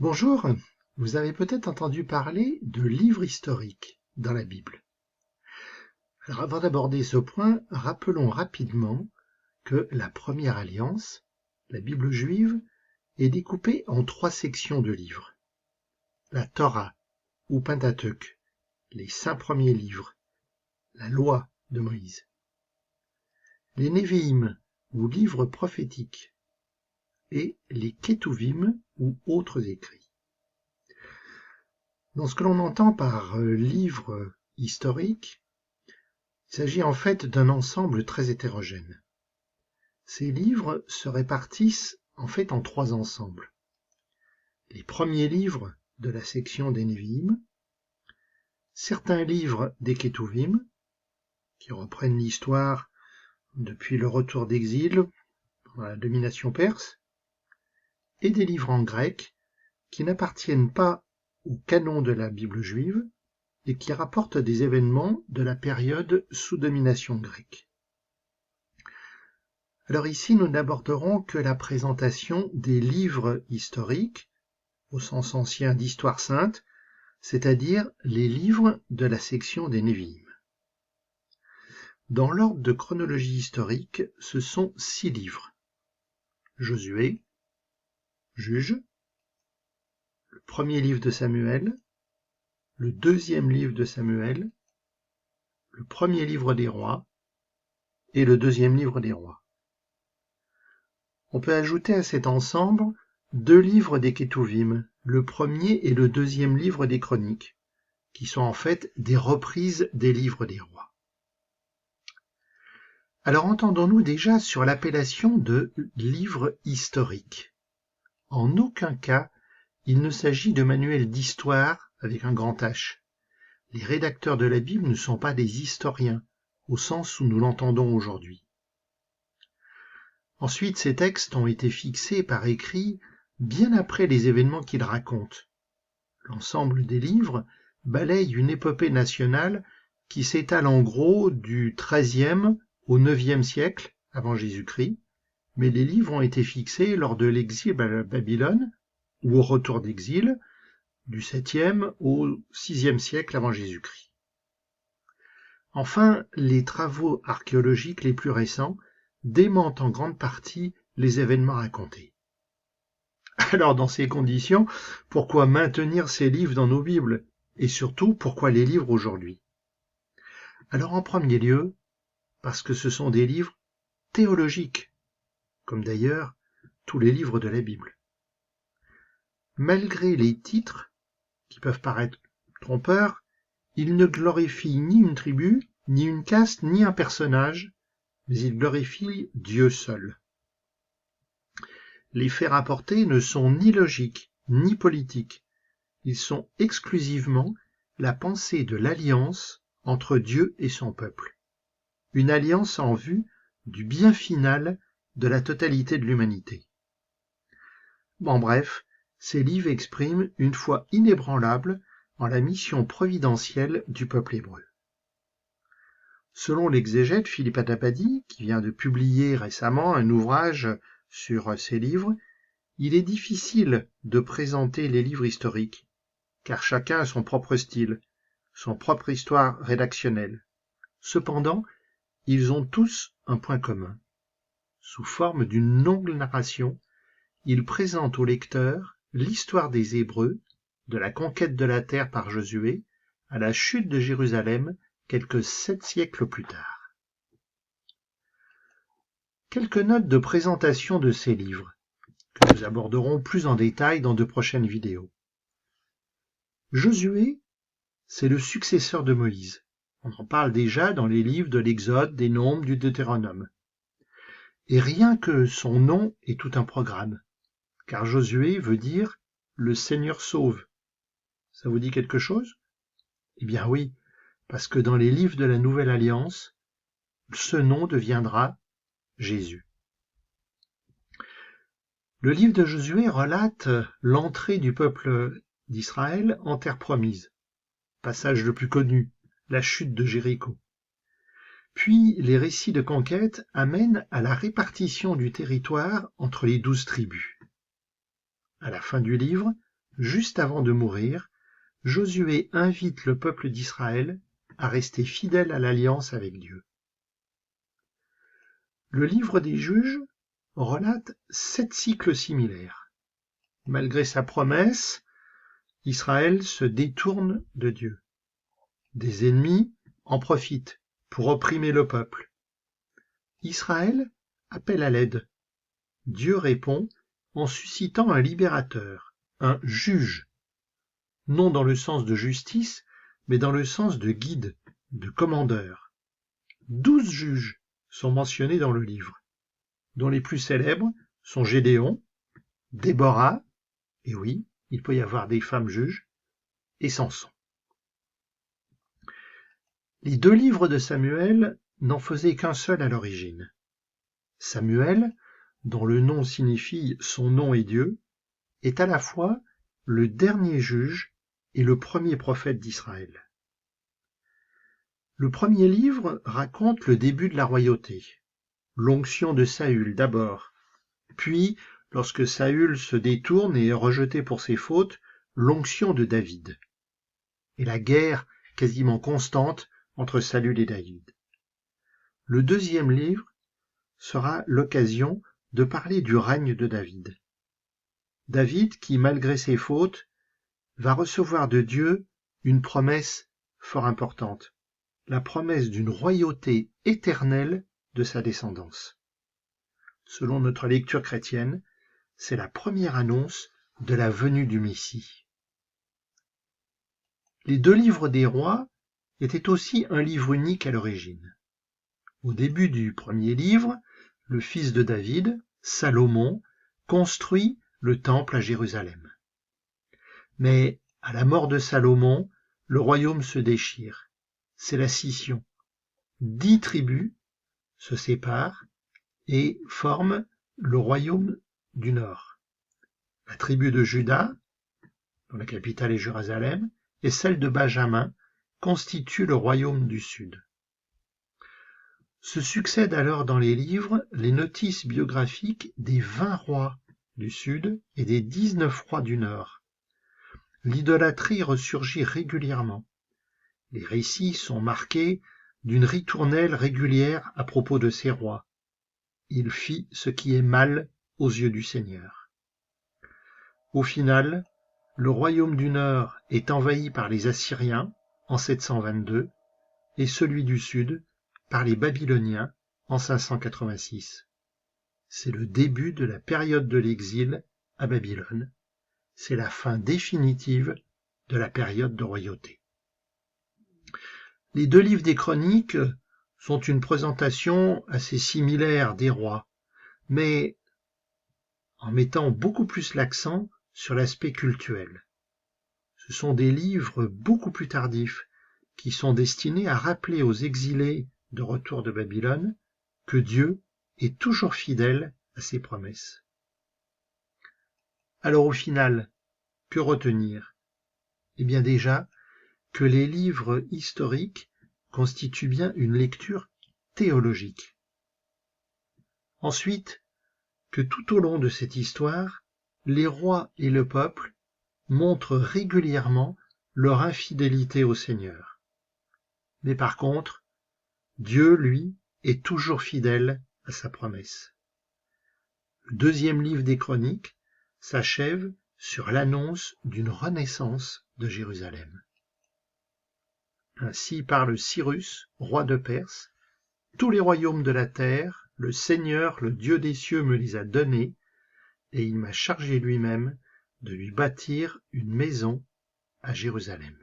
Bonjour, vous avez peut-être entendu parler de livres historiques dans la Bible. Alors avant d'aborder ce point, rappelons rapidement que la première alliance, la Bible juive, est découpée en 3 sections de livres. La Torah ou Pentateuque, les 5 premiers livres, la loi de Moïse. Les Névi'im ou livres prophétiques et les Ketuvim ou autres écrits. Dans ce que l'on entend par livre historique, il s'agit en fait d'un ensemble très hétérogène. Ces livres se répartissent en fait en 3 ensembles. Les premiers livres de la section des Névi'im, certains livres des Ketuvim, qui reprennent l'histoire depuis le retour d'exil pendant la domination perse, et des livres en grec qui n'appartiennent pas au canon de la Bible juive et qui rapportent des événements de la période sous domination grecque. Alors ici, nous n'aborderons que la présentation des livres historiques, au sens ancien d'histoire sainte, c'est-à-dire les livres de la section des Névi'im. Dans l'ordre de chronologie historique, ce sont 6 livres. Josué, Juges, le premier livre de Samuel, le deuxième livre de Samuel, le premier livre des rois et le deuxième livre des rois. On peut ajouter à cet ensemble 2 livres des Ketuvim, le premier et le deuxième livre des Chroniques, qui sont en fait des reprises des livres des rois. Alors entendons-nous déjà sur l'appellation de livre historique. En aucun cas, il ne s'agit de manuels d'histoire avec un grand H. Les rédacteurs de la Bible ne sont pas des historiens, au sens où nous l'entendons aujourd'hui. Ensuite, ces textes ont été fixés par écrit bien après les événements qu'ils racontent. L'ensemble des livres balaye une épopée nationale qui s'étale en gros du XIIIe au IXe siècle avant Jésus-Christ, mais les livres ont été fixés lors de l'exil à Babylone ou au retour d'exil du 7e au 6e siècle avant Jésus-Christ. Enfin, les travaux archéologiques les plus récents démentent en grande partie les événements racontés. Alors dans ces conditions, pourquoi maintenir ces livres dans nos Bibles? Et surtout, pourquoi les livres aujourd'hui? Alors en premier lieu, parce que ce sont des livres théologiques, comme d'ailleurs tous les livres de la Bible. Malgré les titres, qui peuvent paraître trompeurs, ils ne glorifient ni une tribu, ni une caste, ni un personnage, mais ils glorifient Dieu seul. Les faits rapportés ne sont ni logiques, ni politiques. Ils sont exclusivement la pensée de l'alliance entre Dieu et son peuple. Une alliance en vue du bien final de la totalité de l'humanité. En bref, ces livres expriment une foi inébranlable en la mission providentielle du peuple hébreu. Selon l'exégète Philippe Attapadi, qui vient de publier récemment un ouvrage sur ces livres, il est difficile de présenter les livres historiques, car chacun a son propre style, son propre histoire rédactionnelle. Cependant, ils ont tous un point commun. Sous forme d'une longue narration, ils présentent au lecteur l'histoire des Hébreux, de la conquête de la terre par Josué à la chute de Jérusalem quelques 7 siècles plus tard. Quelques notes de présentation de ces livres, que nous aborderons plus en détail dans de prochaines vidéos. Josué, c'est le successeur de Moïse. On en parle déjà dans les livres de l'Exode, des Nombres, du Deutéronome. Et rien que son nom est tout un programme, car Josué veut dire « le Seigneur sauve ». Ça vous dit quelque chose? Eh bien oui, parce que dans les livres de la Nouvelle Alliance, ce nom deviendra Jésus. Le livre de Josué relate l'entrée du peuple d'Israël en terre promise. Passage le plus connu, la chute de Jéricho. Puis les récits de conquête amènent à la répartition du territoire entre les 12 tribus. À la fin du livre, juste avant de mourir, Josué invite le peuple d'Israël à rester fidèle à l'alliance avec Dieu. Le livre des Juges relate 7 cycles similaires. Malgré sa promesse, Israël se détourne de Dieu. Des ennemis en profitent pour opprimer le peuple. Israël appelle à l'aide. Dieu répond en suscitant un libérateur, un juge, non dans le sens de justice, mais dans le sens de guide, de commandeur. 12 juges sont mentionnés dans le livre, dont les plus célèbres sont Gédéon, Déborah, et oui, il peut y avoir des femmes juges, et Samson. Les 2 livres de Samuel n'en faisaient qu'un seul à l'origine. Samuel, dont le nom signifie son nom est Dieu, est à la fois le dernier juge et le premier prophète d'Israël. Le premier livre raconte le début de la royauté, l'onction de Saül d'abord, puis, lorsque Saül se détourne et est rejeté pour ses fautes, l'onction de David, et la guerre quasiment constante entre Saül et David. Le deuxième livre sera l'occasion de parler du règne de David. David qui, malgré ses fautes, va recevoir de Dieu une promesse fort importante, la promesse d'une royauté éternelle de sa descendance. Selon notre lecture chrétienne, c'est la première annonce de la venue du Messie. Les 2 livres des rois étaient aussi un livre unique à l'origine. Au début du premier livre, le fils de David, Salomon, construit le temple à Jérusalem. Mais à la mort de Salomon, le royaume se déchire. C'est la scission. 10 tribus se séparent et forment le royaume du Nord. La tribu de Juda, dont la capitale est Jérusalem, et celle de Benjamin constituent le royaume du Sud. Se succèdent alors dans les livres les notices biographiques des 20 rois du Sud et des 19 rois du Nord. L'idolâtrie ressurgit régulièrement. Les récits sont marqués d'une ritournelle régulière à propos de ces rois. Il fit ce qui est mal aux yeux du Seigneur. Au final, le royaume du Nord est envahi par les Assyriens en 722 et celui du Sud par les Babyloniens en 586. C'est le début de la période de l'exil à Babylone. C'est la fin définitive de la période de royauté. Les 2 livres des Chroniques sont une présentation assez similaire des rois, mais en mettant beaucoup plus l'accent sur l'aspect cultuel. Ce sont des livres beaucoup plus tardifs qui sont destinés à rappeler aux exilés de retour de Babylone que Dieu est toujours fidèle à ses promesses. Alors au final, que retenir? Eh bien déjà, que les livres historiques constituent bien une lecture théologique. Ensuite, que tout au long de cette histoire, les rois et le peuple montrent régulièrement leur infidélité au Seigneur. Mais par contre, Dieu, lui, est toujours fidèle à sa promesse. Le 2e livre des Chroniques s'achève sur l'annonce d'une renaissance de Jérusalem. Ainsi parle Cyrus, roi de Perse, « Tous les royaumes de la terre, le Seigneur, le Dieu des cieux, me les a donnés, et il m'a chargé lui-même de lui bâtir une maison à Jérusalem. »